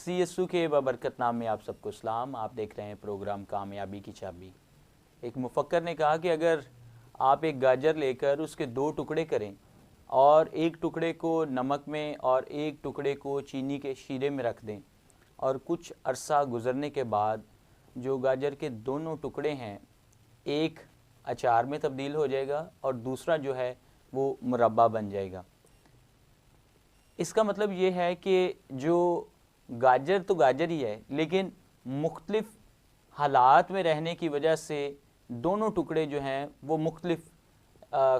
CSU के बबरकत नाम में आप सबको सलाम। आप देख रहे हैं प्रोग्राम कामयाबी की चाबी। एक मुफक्कर ने कहा कि अगर आप एक गाजर लेकर उसके 2 टुकड़े करें और एक टुकड़े को नमक में और एक टुकड़े को चीनी के शीरे में रख दें और कुछ अरसा गुज़रने के बाद जो गाजर के दोनों टुकड़े हैं एक अचार में तब्दील हो जाएगा और दूसरा जो है वो मुरब्बा बन जाएगा। इसका मतलब ये है कि जो गाजर तो गाजर ही है, लेकिन मुख्तलिफ हालात में रहने की वजह से दोनों टुकड़े जो हैं वो मुख्तलिफ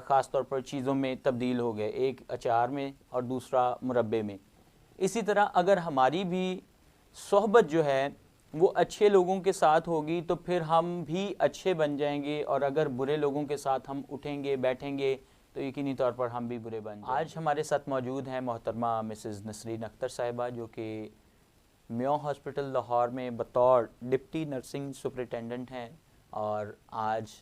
ख़ास तौर पर चीज़ों में तब्दील हो गए, एक अचार में और दूसरा मुरब्बे में। इसी तरह अगर हमारी भी सोहबत जो है वो अच्छे लोगों के साथ होगी तो फिर हम भी अच्छे बन जाएंगे, और अगर बुरे लोगों के साथ हम उठेंगे बैठेंगे तो यकीनी तौर पर हम भी बुरे बन जाएंगे। आज हमारे साथ मौजूद हैं मोहतरमा मिसेस नसरीन अख्तर साहिबा, जो कि मेयो हॉस्पिटल लाहौर में बतौर डिप्टी नर्सिंग सुपरिटेंडेंट हैं। और आज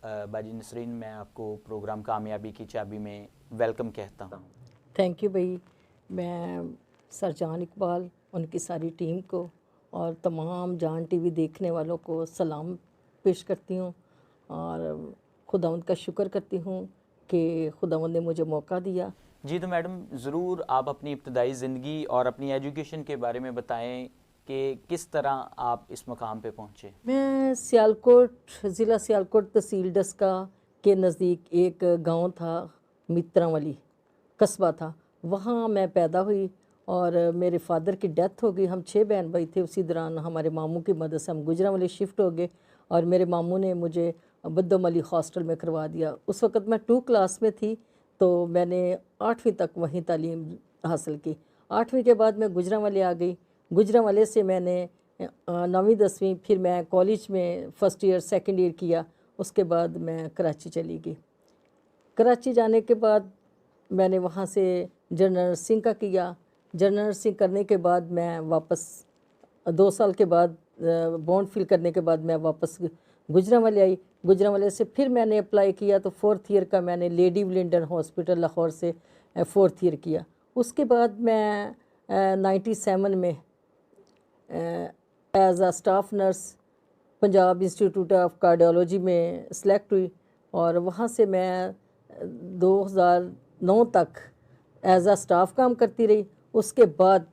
बाजी नसरीन, मैं आपको प्रोग्राम कामयाबी की चाबी में वेलकम कहता हूँ। थैंक यू भाई। मैं सर जान इकबाल, उनकी सारी टीम को और तमाम जान टीवी देखने वालों को सलाम पेश करती हूँ और खुदावंद का शुक्र करती हूँ कि खुदावंद ने मुझे मौका दिया। जी तो मैडम, ज़रूर आप अपनी इब्तदाई ज़िंदगी और अपनी एजुकेशन के बारे में बताएं कि किस तरह आप इस मकाम पे पहुँचे। मैं सियालकोट, ज़िला सियालकोट, तहसील डस्का के नज़दीक एक गांव था, मित्रांवाली कस्बा था, वहाँ मैं पैदा हुई और मेरे फादर की डेथ हो गई। हम 6 बहन भाई थे। उसी दौरान हमारे मामू की मदद से हम गुजरांवाली शिफ्ट हो गए और मेरे मामू ने मुझे बद्दोमली हॉस्टल में करवा दिया। उस वक़्त मैं 2 क्लास में थी, तो मैंने 8वीं तक वहीं तालीम हासिल की। 8वीं के बाद मैं गुजरांवाले आ गई। गुजरांवाले से मैंने 9वीं 10वीं, फिर मैं कॉलेज में फ़र्स्ट ईयर सेकंड ईयर किया। उसके बाद मैं कराची चली गई। कराची जाने के बाद मैंने वहाँ से जनरल नर्सिंग का किया। जनरल नर्सिंग करने के बाद मैं वापस 2 साल के बाद बॉन्ड फिल करने के बाद मैं वापस गुजरांवाले आई। गुजरांवाले से फिर मैंने अप्लाई किया तो 4th ईयर का मैंने लेडी विलिंगडन हॉस्पिटल लाहौर से 4th ईयर किया। उसके बाद मैं 97 में as a staff nurse Punjab Institute of Cardiology में सेलेक्ट हुई और वहाँ से मैं 2009 तक एज आ स्टाफ काम करती रही। उसके बाद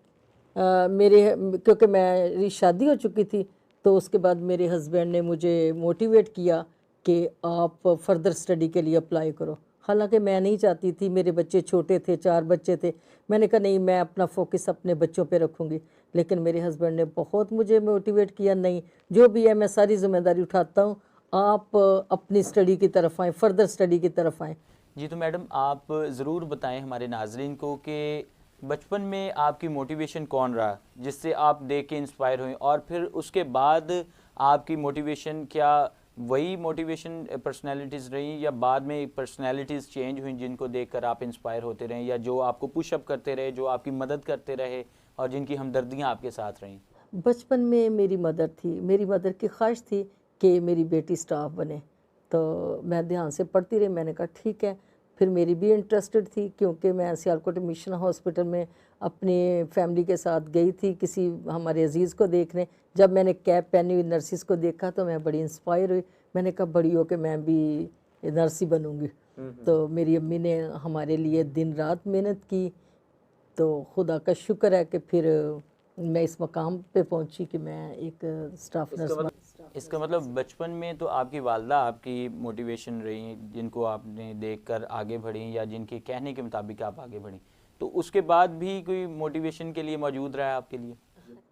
क्योंकि मेरी शादी हो चुकी थी, तो उसके बाद मेरे हस्बैंड ने मुझे मोटिवेट किया कि आप फर्दर स्टडी के लिए अप्लाई करो। हालांकि मैं नहीं चाहती थी, मेरे बच्चे छोटे थे, 4 बच्चे थे। मैंने कहा नहीं, मैं अपना फोकस अपने बच्चों पे रखूँगी। लेकिन मेरे हस्बैंड ने बहुत मुझे मोटिवेट किया, नहीं जो भी है मैं सारी जिम्मेदारी उठाता हूँ, आप अपनी स्टडी की तरफ आएँ, फर्दर स्टडी की तरफ आएँ। जी तो मैडम, आप ज़रूर बताएं हमारे नाजरीन को कि बचपन में आपकी मोटिवेशन कौन रहा जिससे आप देख के इंस्पायर हुए, और फिर उसके बाद आपकी मोटिवेशन क्या वही मोटिवेशन पर्सनैलिटीज़ रही या बाद में पर्सनैलिटीज़ चेंज हुई जिनको देखकर आप इंस्पायर होते रहे, या जो आपको पुशअप करते रहे, जो आपकी मदद करते रहे और जिनकी हमदर्दियाँ आपके साथ रहीं? बचपन में मेरी मदर थी, मेरी मदर की ख्वाहिश थी कि मेरी बेटी स्टाफ बने, तो मैं ध्यान से पढ़ती रही। मैंने कहा ठीक है। फिर मेरी भी इंटरेस्टेड थी, क्योंकि मैं सियालकोट मिशन हॉस्पिटल में अपनी फैमिली के साथ गई थी किसी हमारे अजीज़ को देखने। जब मैंने कैप पहनी हुई नर्सिस को देखा तो मैं बड़ी इंस्पायर हुई। मैंने कहा बड़ी हो के मैं भी नर्स ही बनूँगी। तो मेरी अम्मी ने हमारे लिए दिन रात मेहनत की, तो खुदा का शुक्र है कि फिर मैं इस मकाम पे पहुंची कि मैं एक स्टाफ नर्स। इसका मतलब बचपन में तो आपकी वालदा आपकी मोटिवेशन रही, जिनको आपने देखकर आगे बढ़ी या जिनके कहने के मुताबिक आप आगे बढ़ी, तो उसके बाद भी कोई मोटिवेशन के लिए मौजूद रहा है आपके लिए?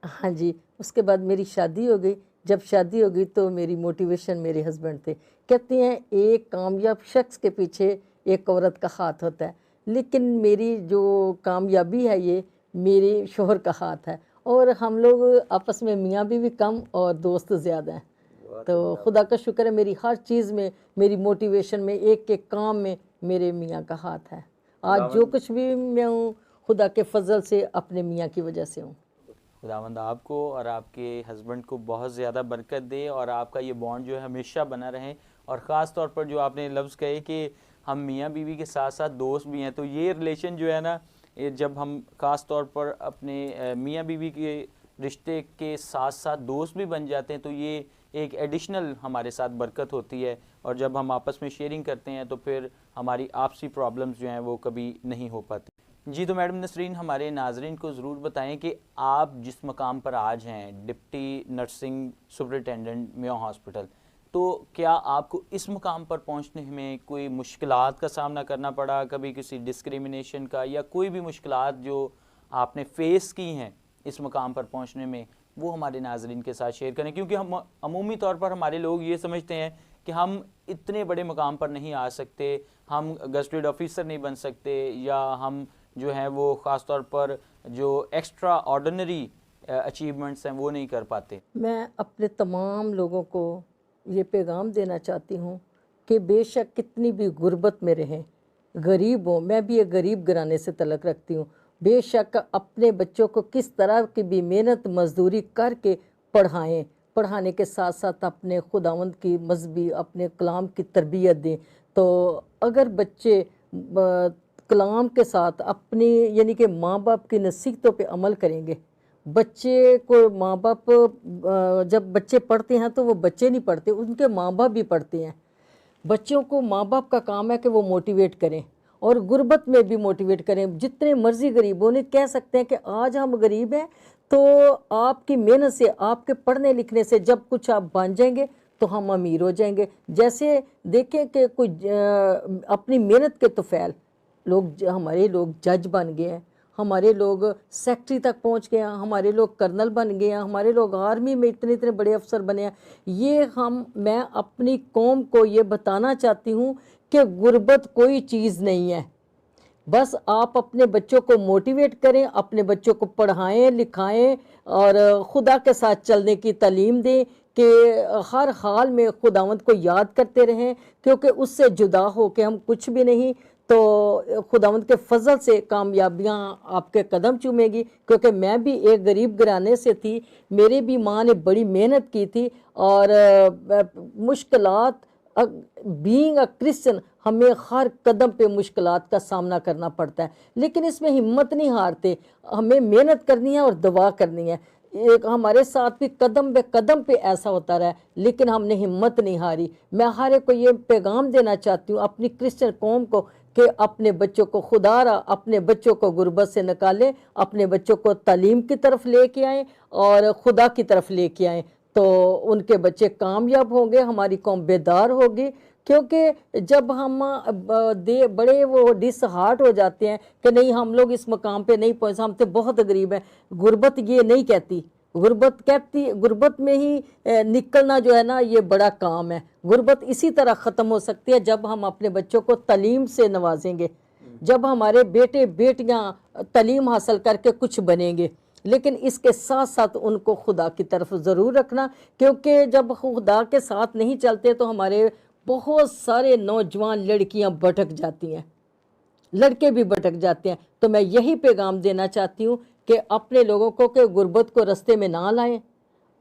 हाँ जी, उसके बाद मेरी शादी हो गई। जब शादी हो गई तो मेरी मोटिवेशन मेरे हस्बैंड थे। कहते हैं एक कामयाब शख्स के पीछे एक औरत का हाथ होता है, लेकिन मेरी जो कामयाबी है ये मेरे शोहर का हाथ है। और हम लोग आपस में मियाँ बीवी कम और दोस्त ज़्यादा हैं। तो खुदा का शुक्र है, मेरी हर चीज़ में, मेरी मोटिवेशन में, एक एक काम में मेरे मियाँ का हाथ है। आज जो कुछ भी मैं हूँ, खुदा के फजल से अपने मियाँ की वजह से हूँ। खुदावंद आपको और आपके हस्बैंड को बहुत ज़्यादा बरकत दे और आपका ये बॉन्ड जो है हमेशा बना रहे। और ख़ास तौर पर जो आपने लफ्ज़ कहे कि हम मियाँ बीवी के साथ साथ दोस्त भी हैं, तो ये रिलेशन जो है ना, जब हम ख़ास तौर पर अपने मियाँ बीवी के रिश्ते के साथ साथ दोस्त भी बन जाते हैं, तो ये एक एडिशनल हमारे साथ बरकत होती है। और जब हम आपस में शेयरिंग करते हैं तो फिर हमारी आपसी प्रॉब्लम्स जो हैं वो कभी नहीं हो पाती। जी, तो मैडम नसरीन, हमारे नाजरीन को ज़रूर बताएं कि आप जिस मकाम पर आज हैं, deputy nursing superintendent Mayo hospital, तो क्या आपको इस मुकाम पर पहुंचने में कोई मुश्किलात का सामना करना पड़ा, कभी किसी डिस्क्रिमिनेशन का, या कोई भी मुश्किलात जो आपने फेस की हैं इस मुकाम पर पहुंचने में, वो हमारे नाजरीन के साथ शेयर करें? क्योंकि हम अमूमी तौर पर हमारे लोग ये समझते हैं कि हम इतने बड़े मुकाम पर नहीं आ सकते, हम गज़टेड ऑफिसर नहीं बन सकते, या हम जो हैं वो ख़ास तौर पर जो एक्स्ट्रा ऑर्डिनरी अचीवमेंट्स हैं वो नहीं कर पाते। मैं अपने तमाम लोगों को ये पैगाम देना चाहती हूँ कि बेशक कितनी भी गुर्बत में रहें, गरीब हो, मैं भी एक गरीब घराने से तलक रखती हूँ, बेशक अपने बच्चों को किस तरह की भी मेहनत मजदूरी करके पढ़ाएं, पढ़ाने के साथ साथ अपने खुदावंद की मजहबी अपने कलाम की तरबियत दें। तो अगर बच्चे कलाम के साथ अपनी यानी कि माँ बाप की नसीहतों पे अमल करेंगे, बच्चे को माँ बाप जब बच्चे पढ़ते हैं तो वो बच्चे नहीं पढ़ते, उनके माँ बाप भी पढ़ते हैं। बच्चों को माँ बाप का काम है कि वो मोटिवेट करें और गुर्बत में भी मोटिवेट करें। जितने मर्जी गरीबों ने कह सकते हैं कि आज हम गरीब हैं, तो आपकी मेहनत से, आपके पढ़ने लिखने से जब कुछ आप बन जाएंगे तो हम अमीर हो जाएंगे। जैसे देखें कि कोई अपनी मेहनत के तोफैल लोग, हमारे लोग जज बन गए हैं, हमारे लोग सेक्रेटरी तक पहुंच गए हैं, हमारे लोग कर्नल बन गए हैं, हमारे लोग आर्मी में इतने इतने बड़े अफसर बने हैं। ये मैं अपनी कौम को ये बताना चाहती हूँ कि गुर्बत कोई चीज़ नहीं है। बस आप अपने बच्चों को मोटिवेट करें, अपने बच्चों को पढ़ाएं लिखाएं और खुदा के साथ चलने की तालीम दें कि हर हाल में खुदावंद को याद करते रहें, क्योंकि उससे जुदा हो के हम कुछ भी नहीं। तो खुदावंद के फजल से कामयाबियां आपके कदम चूमेगी, क्योंकि मैं भी एक गरीब घराने से थी, मेरी भी माँ ने बड़ी मेहनत की थी और मुश्किलात, बीइंग अ क्रिश्चियन हमें हर कदम पे मुश्किलात का सामना करना पड़ता है, लेकिन इसमें हिम्मत नहीं हारते, हमें मेहनत करनी है और दुआ करनी है। एक हमारे साथ भी कदम पे ऐसा होता रहा, लेकिन हमने हिम्मत नहीं हारी। मैं हर एक को ये पैगाम देना चाहती हूँ अपनी क्रिश्चियन कौम को कि अपने बच्चों को खुदारा, अपने बच्चों को गुर्बत से निकालें, अपने बच्चों को तालीम की तरफ लेके आएँ और खुदा की तरफ लेके आएँ, तो उनके बच्चे कामयाब होंगे, हमारी कौम बेदार होगी। क्योंकि जब हम बड़े वो डिसहार्ट हो जाते हैं कि नहीं हम लोग इस मकाम पे नहीं पहुँचे, हम तो बहुत गरीब हैं, गुर्बत ये नहीं कहती, गुर्बत में ही निकलना जो है ना ये बड़ा काम है। गुर्बत इसी तरह ख़त्म हो सकती है जब हम अपने बच्चों को तालीम से नवाजेंगे, जब हमारे बेटे बेटियां तालीम हासिल करके कुछ बनेंगे। लेकिन इसके साथ साथ उनको खुदा की तरफ ज़रूर रखना, क्योंकि जब खुदा के साथ नहीं चलते तो हमारे बहुत सारे नौजवान लड़कियां भटक जाती हैं, लड़के भी भटक जाते हैं। तो मैं यही पैगाम देना चाहती हूँ कि अपने लोगों को कि गुर्बत को रास्ते में ना लाएं,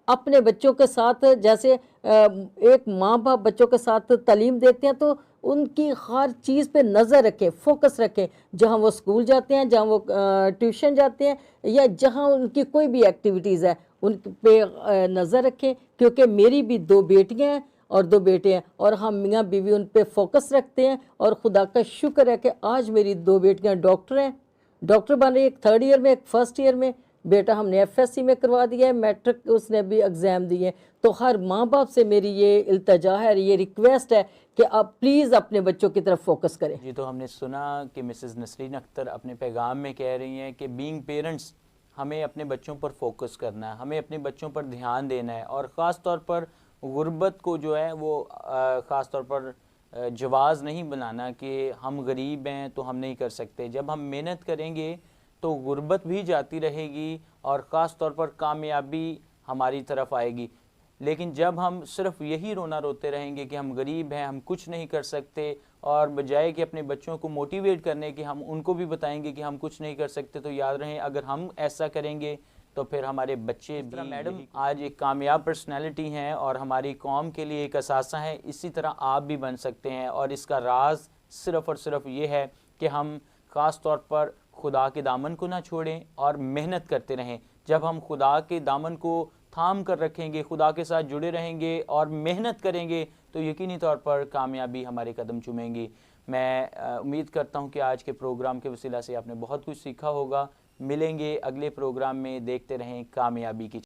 अपने बच्चों के साथ जैसे एक माँ बाप बच्चों के साथ तालीम देते हैं तो उनकी हर चीज़ पे नज़र रखें, फोकस रखें, जहाँ वो स्कूल जाते हैं, जहाँ वो ट्यूशन जाते हैं, या जहाँ उनकी कोई भी एक्टिविटीज़ है उन पे नज़र रखें। क्योंकि मेरी भी 2 बेटियाँ हैं और 2 बेटे हैं और हम मियाँ बीवी उन पे फोकस रखते हैं। और खुदा का शुक्र है कि आज मेरी 2 बेटियाँ डॉक्टर हैं, डॉक्टर बन रही, एक 3rd ईयर में, एक 1st ईयर में। बेटा हमने FSC में करवा दिया है, मैट्रिक उसने भी एग्ज़ाम दिए। तो हर माँ बाप से मेरी ये इल्तजा है, ये रिक्वेस्ट है कि आप प्लीज़ अपने बच्चों की तरफ फोकस करें। जी, तो हमने सुना कि मिसेज़ नसरीन अख्तर अपने पैगाम में कह रही हैं कि बीइंग पेरेंट्स हमें अपने बच्चों पर फोकस करना है, हमें अपने बच्चों पर ध्यान देना है, और ख़ास तौर पर गुर्बत को जो है वो ख़ास तौर पर जवाज़ नहीं बनाना कि हम गरीब हैं तो हम नहीं कर सकते। जब हम मेहनत करेंगे तो गुर्बत भी जाती रहेगी और ख़ास तौर पर कामयाबी हमारी तरफ आएगी। लेकिन जब हम सिर्फ यही रोना रोते रहेंगे कि हम गरीब हैं, हम कुछ नहीं कर सकते, और बजाय कि अपने बच्चों को मोटिवेट करने कि हम उनको भी बताएंगे कि हम कुछ नहीं कर सकते, तो याद रहें अगर हम ऐसा करेंगे तो फिर हमारे बच्चे भी। मैडम आज एक कामयाब पर्सनैलिटी हैं और हमारी कौम के लिए एक असासा है, इसी तरह आप भी बन सकते हैं। और इसका राज सिर्फ़ और सिर्फ ये है कि हम ख़ास तौर पर खुदा के दामन को ना छोड़ें और मेहनत करते रहें। जब हम खुदा के दामन को थाम कर रखेंगे, खुदा के साथ जुड़े रहेंगे और मेहनत करेंगे, तो यकीनी तौर पर कामयाबी हमारे कदम चूमेंगी। मैं उम्मीद करता हूं कि आज के प्रोग्राम के वसीला से आपने बहुत कुछ सीखा होगा। मिलेंगे अगले प्रोग्राम में। देखते रहें कामयाबी की